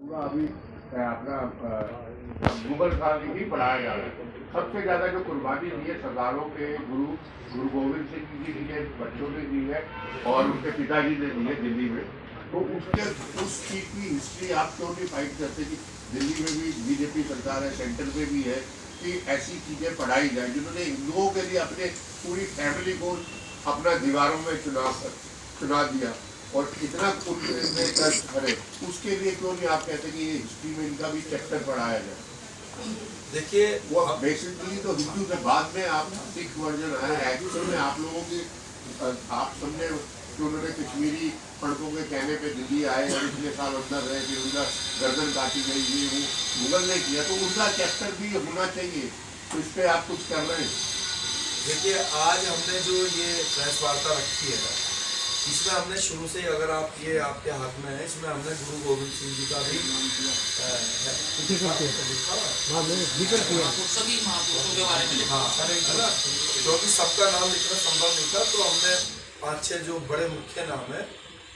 पूरा अभी अपना मुगल काल ही पढ़ाया जा रहा है। सबसे ज्यादा जो कुर्बानी दी है सरदारों के गुरु गोविंद सिंह जी के बच्चों ने दी है और उनके पिताजी ने दी है दिल्ली में। तो उस चीज की हिस्ट्री आप क्यों नहीं फाइट करते कि दिल्ली में भी बीजेपी सरकार है, सेंटर में भी है, कि ऐसी चीजें पढ़ाई जाए जिन्होंने हिंदुओं के लिए अपने पूरी फैमिली को अपना दीवारों में चुना दिया और इतना करे, उसके लिए क्यों नहीं आप कहते कि ये हिस्ट्री में इनका भी चैप्टर पढ़ाया जाए? देखिए वो बेसिकली तो हिंदू से बाद में आप सिख वर्जन आया, एक्चुअल में आप लोगों की आप सबने कि उन्होंने कश्मीरी पंडितों के कहने पे दिल्ली आए और इतने साल अंदर रहे, फिर उनका गर्दन काटी गई, ये वो मुगल ने किया, तो उनका चैप्टर भी होना चाहिए। तो इस पर आप कुछ कर रहे हैं? देखिए आज हमने जो ये प्रेस वार्ता रखी है इसमें हमने शुरू से, अगर आप ये आपके हाथ में है, इसमें हमने गुरु गोविंद सिंह जी का भी क्योंकि सबका नाम लिखना संभव नहीं था, तो हमने 5-6 जो बड़े मुख्य नाम है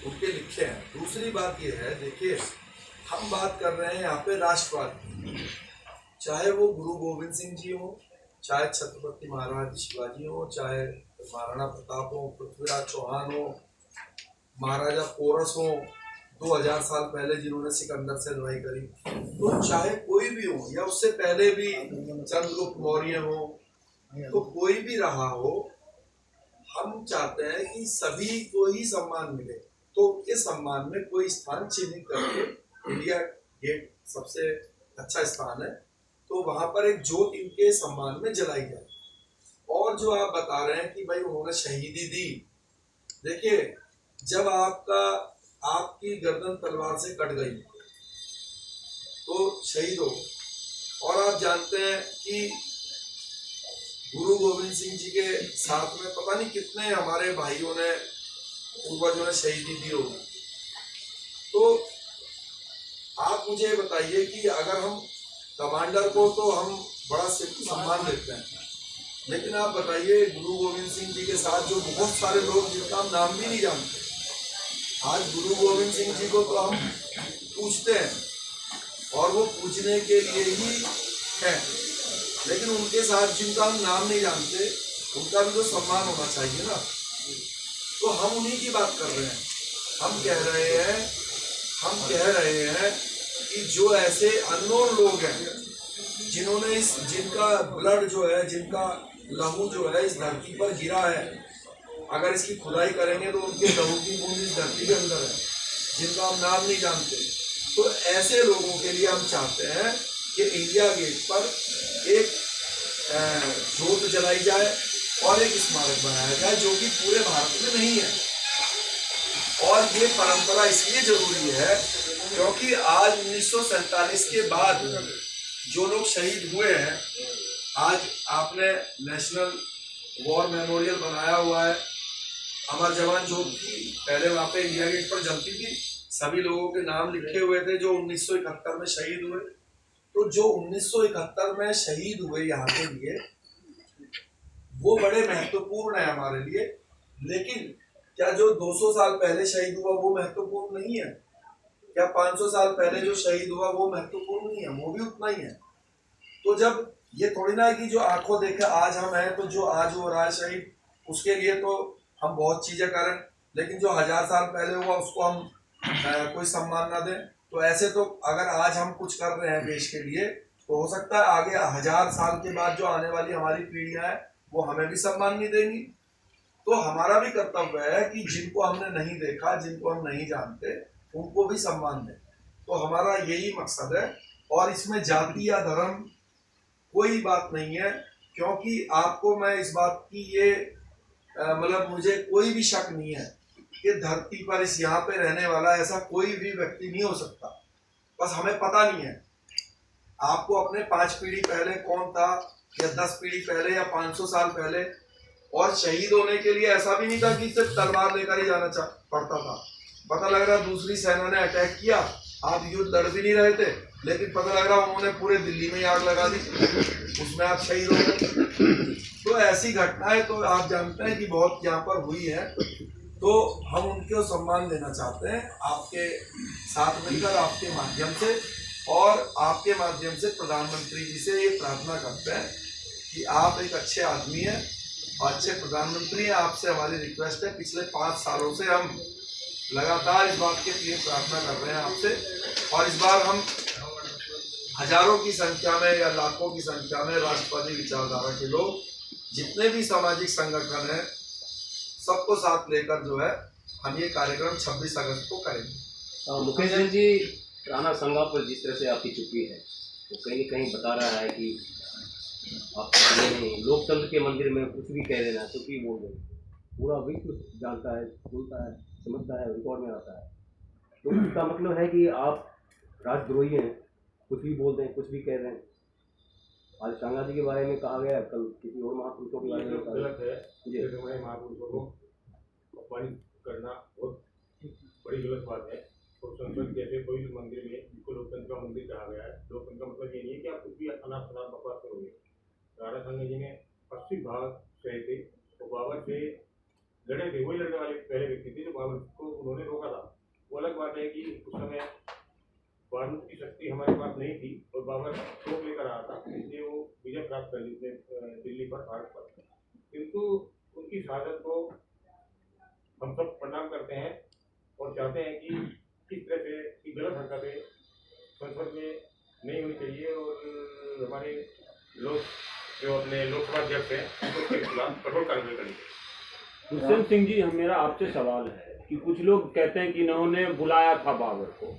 उनके लिखे हैं। दूसरी बात ये है, देखिए हम बात कर रहे हैं यहाँ पे राष्ट्रवाद की, चाहे वो गुरु गोविंद सिंह जी हो, चाहे छत्रपति महाराज शिवाजी हो, चाहे महाराणा प्रताप हो, पृथ्वीराज चौहान हो, महाराजा पोरस हो 2000 साल पहले जिन्होंने सिकंदर से लड़ाई करी, तो चाहे कोई भी हो, या उससे पहले भी चंद्रगुप्त मौर्य हो, तो कोई भी रहा हो, हम चाहते हैं कि सभी को ही सम्मान मिले। तो उनके सम्मान में कोई स्थान चिन्हित करके, इंडिया गेट सबसे अच्छा स्थान है, तो वहां पर एक ज्योत इनके सम्मान में जलाई जाए। और जो आप बता रहे हैं कि भाई उन्होंने शहीदी दी, देखिए जब आपकी गर्दन तलवार से कट गई तो शहीद हो, और आप जानते हैं कि गुरु गोविंद सिंह जी के साथ में पता नहीं कितने हमारे भाइयों ने, पूर्वजों ने शहीदी दी होगी। तो आप मुझे बताइए कि अगर हम कमांडर को तो हम बड़ा सम्मान देते हैं, लेकिन आप बताइए गुरु गोविंद सिंह जी के साथ जो बहुत सारे लोग जिनका हम नाम भी नहीं जानते, आज गुरु गोविंद सिंह जी को तो हम पूछते हैं और वो पूछने के लिए ही है, लेकिन उनके साथ जिनका हम नाम नहीं जानते उनका भी तो सम्मान होना चाहिए ना। तो हम उन्हीं की बात कर रहे हैं। हम कह रहे हैं कि जो ऐसे अननोन लोग हैं जिन्होंने जिनका ब्लड जो है, जिनका लहू जो है इस धरती पर गिरा है, अगर इसकी खुदाई करेंगे तो उनके लहू की बूंद इस धरती के अंदर है, जिनका हम नाम नहीं जानते, तो ऐसे लोगों के लिए हम चाहते हैं कि इंडिया गेट पर एक ज्योत जलाई जाए और एक स्मारक बनाया जाए, जो कि पूरे भारत में नहीं है। और ये परंपरा इसलिए जरूरी है क्योंकि आज 1947 के बाद जो लोग शहीद हुए हैं, आज आपने नेशनल वॉर मेमोरियल बनाया हुआ है, अमर जवान ज्योत थी पहले वहाँ पे इंडिया गेट पर जलती थी, सभी लोगों के नाम लिखे हुए थे जो 1971 में शहीद हुए। तो जो 1971 में शहीद हुए यहाँ के लिए, वो बड़े महत्वपूर्ण है हमारे लिए। लेकिन क्या जो 200 साल पहले शहीद हुआ वो महत्वपूर्ण नहीं है? क्या 500 साल पहले जो शहीद हुआ वो महत्वपूर्ण नहीं है? वो भी उतना ही है। तो जब ये थोड़ी ना है कि जो आंखों देखा आज हम हैं, तो जो आज हो रहा है शहीद, उसके लिए तो हम बहुत चीजें करें, लेकिन जो 1000 साल पहले हुआ उसको हम कोई सम्मान ना दें। तो ऐसे तो अगर आज हम कुछ कर रहे हैं देश के लिए, तो हो सकता है आगे 1000 साल के बाद जो आने वाली हमारी पीढ़ियां हैं वो हमें भी सम्मान नहीं देंगी। तो हमारा भी कर्तव्य है कि जिनको हमने नहीं देखा, जिनको हम नहीं जानते, उनको भी सम्मान दें। तो हमारा यही मकसद है, और इसमें जाति या धर्म कोई बात नहीं है, क्योंकि आपको मैं इस बात की ये मतलब मुझे कोई भी शक नहीं है कि धरती पर इस यहाँ पे रहने वाला ऐसा कोई भी व्यक्ति नहीं हो सकता, बस हमें पता नहीं है। आपको अपने 5 पीढ़ी पहले कौन था, या 10 पीढ़ी पहले, या 500 साल पहले, और शहीद होने के लिए ऐसा भी नहीं था कि सिर्फ तलवार लेकर ही जाना पड़ता था। पता लग रहा दूसरी सेना ने अटैक किया, आप युद्ध लड़ भी नहीं रहे थे, लेकिन पता लग रहा उन्होंने पूरे दिल्ली में आग लगा दी, उसमें आप शहीद हो गए। तो ऐसी घटनाएं तो आप जानते हैं कि बहुत यहाँ पर हुई है। तो हम उनको सम्मान देना चाहते हैं आपके साथ मिलकर, आपके माध्यम से, और आपके माध्यम से प्रधानमंत्री जी से ये प्रार्थना करते हैं कि आप एक अच्छे आदमी हैं और अच्छे प्रधानमंत्री हैं। आपसे हमारी रिक्वेस्ट है, पिछले 5 सालों से हम लगातार इस बात के लिए प्रार्थना कर रहे हैं आपसे, और इस बार हम हजारों की संख्या में या लाखों की संख्या में राष्ट्रवादी विचारधारा के लोग, जितने भी सामाजिक संगठन हैं, सबको साथ लेकर जो है हम ये कार्यक्रम 26 अगस्त को करेंगे। मुकेश जैन जी, राणा संघा पर जिस तरह से आपकी चुप्पी है, वो कहीं कहीं बता रहा है कि आप लोकतंत्र के मंदिर में कुछ भी कह देना, कुछ भी बोल देना, पूरा विश्व जानता है, सुनता है, समझता है, रिकॉर्ड में आता है। तो इसका मतलब है कि आप राजद्रोही हैं, कुछ भी बोल दें, कुछ भी कह दें। आज संघा जी के बारे में कहा गया, कल किसी और महापुरुषों के बारे में गलत है। महापुरुषों को अपमानित करना बहुत बड़ी गलत बात है। और संसद जैसे कोई मंदिर में, जिसको लोकतंत्र का मंदिर कहा गया है, लोकतंत्र का मतलब ये नहीं है कि आप कुछ भी अनाप शनाप बकवास करोगे। राणा संघा जी ने 80 भाग सहे थे, तो बाबर से लड़े थे। वही लड़ने वाले पहले व्यक्ति थे जो बाबर को उन्होंने रोका था। वो अलग बात है कि उस समय बारूद की शक्ति हमारे पास नहीं थी और बाबर तोप लेकर आया था, इसलिए वो विजय प्राप्त कर ली उसने दिल्ली पर, भारत पर। किंतु उनकी शहादत को हम सब प्रणाम करते हैं और चाहते हैं कि किस तरह से की गलत हरकतें संसद में नहीं होनी चाहिए, और हमारे लोग जो अपने लोकसभा अध्यक्ष हैं उनके खिलाफ कठोर कार्रवाई करेंगे। दुष्यंत सिंह जी, मेरा आपसे सवाल है कि कुछ लोग कहते हैं कि इन्होंने बुलाया था बाबर को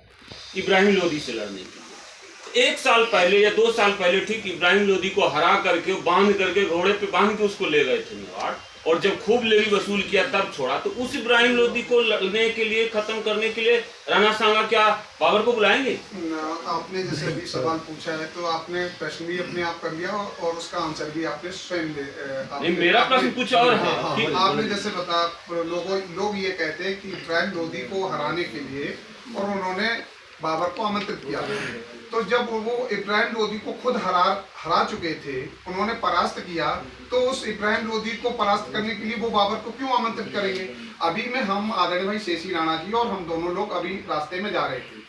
इब्राहिम लोदी से लड़ने के लिए। 1 साल पहले या 2 साल पहले ठीक इब्राहिम लोदी को हरा करके, बांध करके, घोड़े पे बांध के उसको ले गए थे मेवाड़, और जब खूब लेवी वसूल किया तब छोड़ा। तो उस इब्राहिम लोदी को लड़ने के लिए, खत्म करने के लिए राणा सांगा क्या बाबर को बुलाएंगे? आपने जैसे अभी सवाल पूछा है, तो आपने प्रश्न भी अपने आप कर लिया और उसका आंसर भी आपने स्वयं नहीं, मेरा प्रश्न कुछ और है। आपने जैसे बता, लोग ये कहते हैं कि इब्राहिम लोदी को हराने के लिए और उन्होंने बाबर को आमंत्रित किया। तो जब वो इब्राहिम लोदी को खुद हरा चुके थे, उन्होंने परास्त किया, तो उस इब्राहिम लोदी को परास्त करने के लिए वो बाबर को क्यों आमंत्रित करेंगे? अभी में हम आदरणीय भाई शेषी राणा जी और हम दोनों लोग अभी रास्ते में जा रहे थे,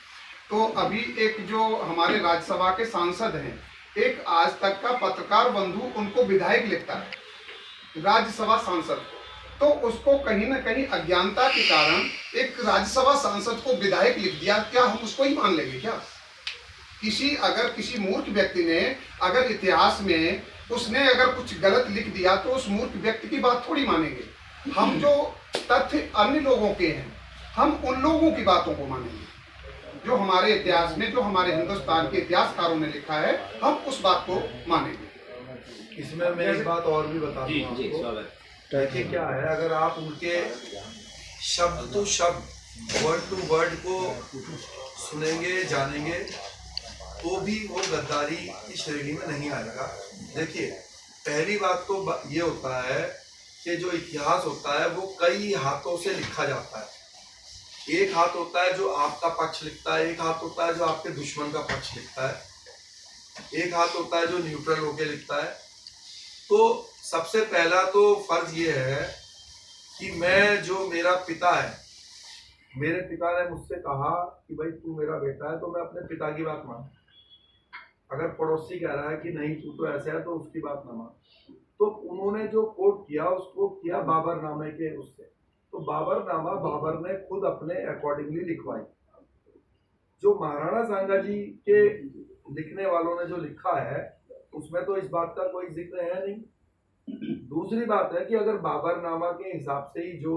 तो अभी एक जो हमारे राज्यसभा के सांसद हैं, एक आज तक का पत्रकार बंधु उनको विधायक लिखता है, राज्यसभा सांसद को, तो उसको कहीं ना कहीं अज्ञानता के कारण एक राज्यसभा सांसद को विधायक लिख दिया। क्या हम उसको ही मान लेंगे क्या? अगर किसी मूर्ख व्यक्ति ने अगर इतिहास में उसने अगर कुछ गलत लिख दिया तो उस मूर्ख व्यक्ति की बात थोड़ी मानेंगे। हम जो तथ्य अन्य लोगों के हैं, हम उन लोगों की बातों को मानेंगे जो हमारे इतिहास में, जो हमारे हिंदुस्तान के इतिहासकारों ने लिखा है, हम उस बात को मानेंगे। इसमें मैं एक बात और भी बता दूं आपको। देखिए क्या है, अगर आप उनके शब्द टू शब्द, वर्ड टू वर्ड को सुनेंगे, जानेंगे, तो भी वो गद्दारी की श्रेणी में नहीं आएगा। देखिए, पहली बात तो ये होता है कि जो इतिहास होता है वो कई हाथों से लिखा जाता है। एक हाथ होता है जो आपका पक्ष लिखता है, एक हाथ होता है जो आपके दुश्मन का पक्ष लिखता है, एक हाथ होता है जो न्यूट्रल होके लिखता है। तो सबसे पहला तो फर्ज ये है कि मैं, जो मेरा पिता है, मेरे पिता ने मुझसे कहा कि भाई तू मेरा बेटा है, तो मैं अपने पिता की बात मान। अगर पड़ोसी कह रहा है कि नहीं तू तो ऐसा है, तो उसकी बात ना मान। तो उन्होंने जो कोट किया उसको किया बाबरनामे के उससे। तो बाबरनामा बाबर ने खुद अपने अकॉर्डिंगली लिखवाई। जो महाराणा सांगा जी के लिखने वालों ने जो लिखा है उसमें तो इस बात का कोई जिक्र है नहीं। दूसरी बात है कि अगर बाबरनामा के हिसाब से ही जो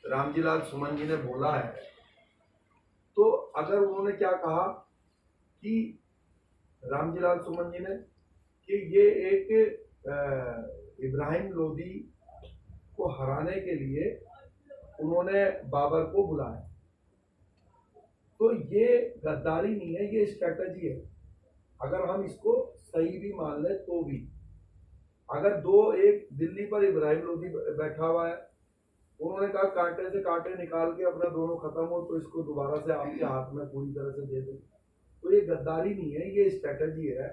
रामजीलाल सुमन जी ने बोला है, तो अगर उन्होंने क्या कहा कि रामजीलाल सुमन जी ने कि ये एक इब्राहिम लोदी को हराने के लिए उन्होंने बाबर को बुलाया, तो ये गद्दारी नहीं है, ये स्ट्रेटजी है। अगर हम इसको सही भी मान लें तो भी, अगर एक दिल्ली पर इब्राहिम लोदी बैठा हुआ है, उन्होंने कहा कांटे से कांटे निकाल के अपना दोनों खत्म हो तो इसको दोबारा से आपके हाथ में पूरी तरह से दे दे, तो ये गद्दारी नहीं है, ये स्ट्रेटजी है।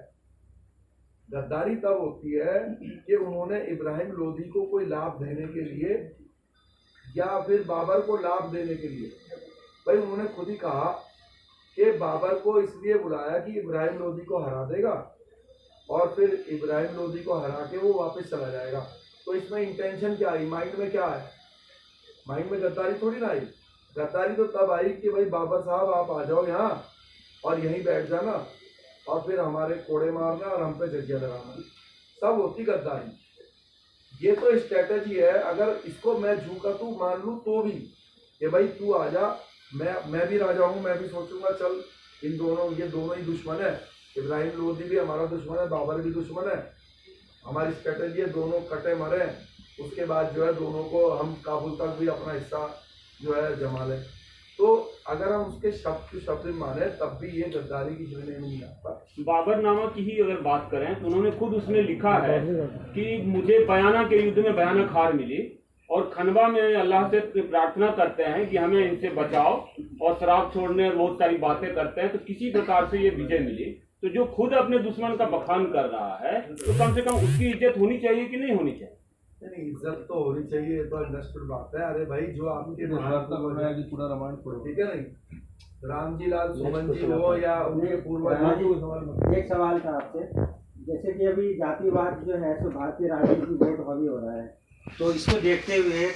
गद्दारी तब होती है कि उन्होंने इब्राहिम लोदी को कोई लाभ देने के लिए या फिर बाबर को लाभ देने के लिए। भाई उन्होंने खुद ही कहा कि बाबर को इसलिए बुलाया कि इब्राहिम लोदी को हरा देगा और फिर इब्राहिम लोदी को हरा के वो वापस चला जाएगा। तो इसमें इंटेंशन क्या आई, माइंड में क्या है? माइंड में गद्दारी थोड़ी ना आई। गद्दारी तो तब आई कि भाई बाबर साहब आप आ जाओ यहाँ और यहीं बैठ जाना और फिर हमारे कोड़े मारना और हम पे जजिया लगाना, सब होती गद्दारी। ये तो स्ट्रेटजी है। अगर इसको मैं झूठा तू मान लूँ तो भी कि भाई तू आ जा, मैं भी राजा हूँ, मैं भी सोचूंगा चल इन दोनों, ये दोनों ही दुश्मन है, इब्राहिम लोदी भी हमारा दुश्मन है, बाबर भी दुश्मन है, हमारी स्ट्रेटजी है दोनों कटे मरे, उसके बाद जो है दोनों को हम काबुल तक भी अपना हिस्सा जो है जमा लें। तो अगर हम उसके शब्द टू शब्द माने तब भी ये गद्दारी की श्रेणी में नहीं आता। बाबरनामा की ही अगर बात करें तो उन्होंने खुद उसमें लिखा है कि मुझे बयाना के युद्ध में भयानक हार मिली और खनवा में अल्लाह से प्रार्थना करते हैं कि हमें इनसे बचाओ और शराब छोड़ने और बहुत सारी बातें करते हैं, तो किसी प्रकार से ये विजय मिली। तो जो खुद अपने दुश्मन का बखान कर रहा है तो कम से कम उसकी इज्जत होनी चाहिए कि नहीं होनी चाहिए? नहीं, इज्जत तो होनी चाहिए, तो अंडरस्टूड बात है। अरे भाई जो आपके पूरा रामायण पढ़ो, ठीक है नहीं, राम जी लाल सुमन जी हो या उनके पूर्वज। एक सवाल था आपसे, जैसे कि अभी जातिवाद जो है सो भारतीय राजनीति में बहुत हावी हो रहा है, तो इसको देखते हुए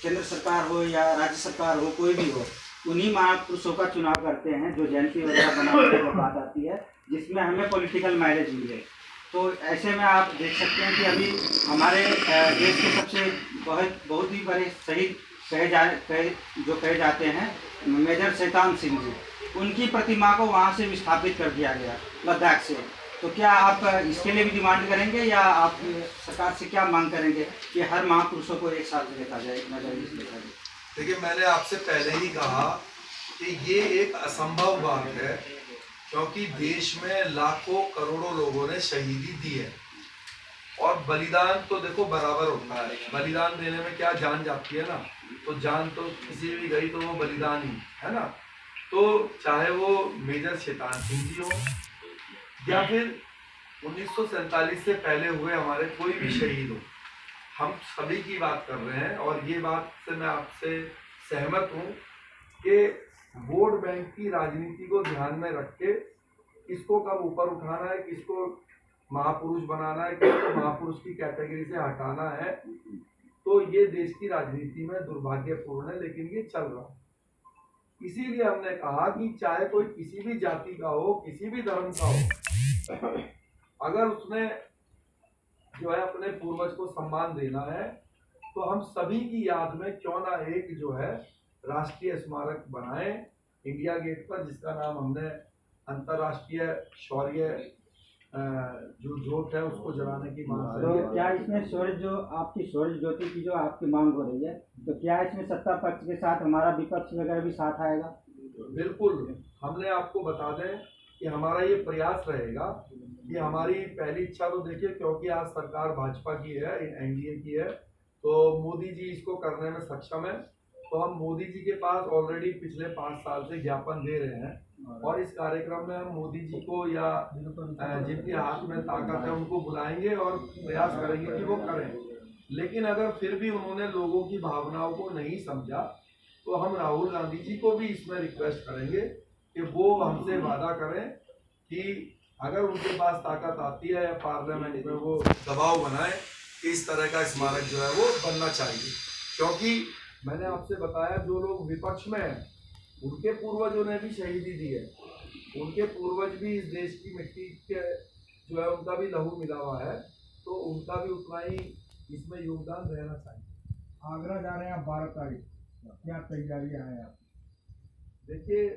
केंद्र सरकार हो या राज्य सरकार हो, कोई भी हो, उन्हीं महापुरुषों का चुनाव करते हैं जो जयंती वगैरह बनाने की बात आती है जिसमें हमें पॉलिटिकल माइलेज मिले। तो ऐसे में आप देख सकते हैं कि अभी हमारे देश के सबसे बहुत ही बड़े शहीद कहे जाते हैं मेजर शैतान सिंह जी, उनकी प्रतिमा को वहाँ से विस्थापित कर दिया गया लद्दाख से। तो क्या आप इसके लिए भी डिमांड करेंगे या आप सरकार से क्या मांग करेंगे कि हर महापुरुषों को एक साथ देखा जाए? देखिए, मैंने आपसे पहले ही कहा कि ये एक असंभव बात है, क्योंकि देश में लाखों करोड़ों लोगों ने शहीदी दी है और बलिदान तो देखो बराबर होता है। बलिदान देने में क्या जान जाती है ना, तो जान तो किसी भी गई तो वो बलिदान ही है ना। तो चाहे वो मेजर शैतान सिंह जी हो या फिर 1947 से पहले हुए हमारे कोई भी शहीद हो, हम सभी की बात कर रहे हैं। और ये बात से मैं आपसे सहमत हूँ कि वोट बैंक की राजनीति को ध्यान में रख के किसको कब ऊपर उठाना है, किसको महापुरुष बनाना है, किसको महापुरुष की कैटेगरी से हटाना है, तो ये देश की राजनीति में दुर्भाग्यपूर्ण है, लेकिन ये चल रहा है। इसीलिए हमने कहा कि चाहे कोई किसी भी जाति का हो, किसी भी धर्म का हो, अगर उसने जो है अपने पूर्वज को सम्मान देना है तो हम सभी की याद में क्यों ना एक जो है राष्ट्रीय स्मारक बनाए इंडिया गेट पर, जिसका नाम हमने अंतर्राष्ट्रीय शौर्य जो ज्योत है उसको जलाने की मांग कर रही है। तो क्या इसमें शौर्य जो आपकी शौर्य ज्योति की जो आपकी मांग हो रही है, तो क्या इसमें सत्ता पक्ष के साथ हमारा विपक्ष वगैरह भी साथ आएगा? बिल्कुल, हमने आपको बता दें कि हमारा ये प्रयास रहेगा कि हमारी पहली इच्छा तो देखिए, क्योंकि आज सरकार भाजपा की है, एनडीए की है, तो मोदी जी इसको करने में सक्षम है। तो हम मोदी जी के पास ऑलरेडी पिछले 5 साल से ज्ञापन दे रहे हैं और इस कार्यक्रम में हम मोदी जी को या जिनके हाथ में ताकत है उनको बुलाएंगे और प्रयास करेंगे कि वो करें। लेकिन अगर फिर भी उन्होंने लोगों की भावनाओं को नहीं समझा तो हम राहुल गांधी जी को भी इसमें रिक्वेस्ट करेंगे कि वो हमसे वादा करें कि अगर उनके पास ताकत आती है या पार्लियामेंट में वो दबाव बनाए कि इस तरह का स्मारक जो है वो बनना चाहिए। क्योंकि मैंने आपसे बताया जो लोग विपक्ष में हैं उनके पूर्वजों ने भी शहीदी दी है, उनके पूर्वज भी इस देश की मिट्टी के जो है उनका भी लहू मिला हुआ है, तो उनका भी उतना ही इसमें योगदान रहना चाहिए। आगरा जा रहे हैं आप 12 तारीख, क्या तैयारियां हैं आप? देखिए